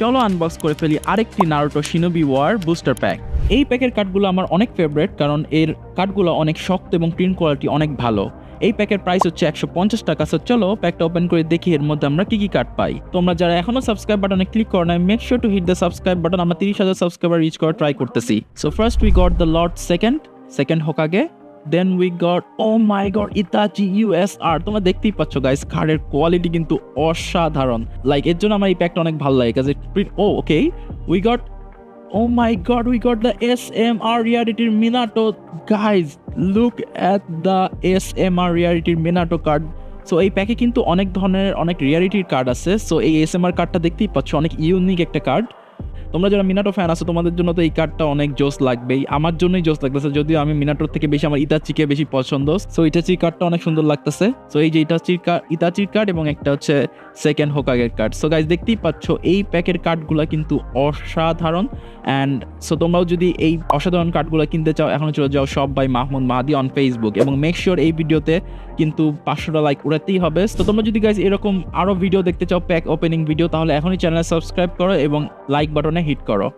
চলো আনবক্স করে ফেলি আরেকটি Naruto Shinobi war booster pack. এই প্যাকের কার্ডগুলো আমার অনেক ফেভারিট, কারণ এর কার্ডগুলো অনেক শক্ত এবং প্রিন্ট কোয়ালিটি অনেক ভালো। এই প্যাকের প্রাইস হচ্ছে 150 টাকা। সো চলো প্যাকটা ওপেন করে দেখি এর মধ্যে আমরা কি কি কার্ড পাই। তোমরা যারা এখনো সাবস্ক্রাইব বাটনে ক্লিক করো না, make sure to hit the subscribe button. আমরা 30,000 সাবস্ক্রাইবার রিচ করার ট্রাই করতেছি। So first we got the lord second Hokage, then we got oh my god Itachi USR. তোমরা দেখতেই পাচ্ছ গাইস, কার্ডের কোয়ালিটি কিন্তু অসাধারণ। লাইক এর জন্য আমার এই প্যাকটা অনেক ভালো লাগে, কাজে okay we got oh my god, we got the SMR Rarity Minato. Guys, look at the SMR Rarity Minato card. So এই প্যাকে কিন্তু অনেক ধরনের অনেক রিয়ারিটির কার্ড আছে। সো এই এসএমআর কার্ডটা দেখতেই পাচ্ছ, অনেক ইউনিক একটা কার্ড। তোমরা যারা মিনাটো ফ্যান আছো তোমাদের জন্য তো এই কার্ডটা অনেক জোস লাগবেই। আমার জন্যই জোস লাগতেছে, যদিও আমি মিনাটোর থেকে বেশি আমার ইতাচিকে বেশি পছন্দ। সো ইতাচির কার্ডটা অনেক সুন্দর লাগতেছে। সো এই যে ইতাচির কার্ড এবং একটা হচ্ছে সেকেন্ড হোকাগের কার্ড। সো গাইজ দেখতেই পাচ্ছ এই প্যাকের কার্ডগুলো কিন্তু অসাধারণ। অ্যান্ড সো তোমরাও যদি এই অসাধারণ কার্ডগুলো কিনতে চাও, এখন চলে যাও shop by Mahmud Mahadi on Facebook, এবং মেক শিওর এই ভিডিওতে কিন্তু 500টা লাইক উড়াতেই হবে। তো তোমরা যদি গাইজ এরকম আরও ভিডিও দেখতে চাও, প্যাক ওপেনিং ভিডিও, তাহলে এখনই চ্যানেল সাবস্ক্রাইব করো এবং লাইক বাটনে হিট করো।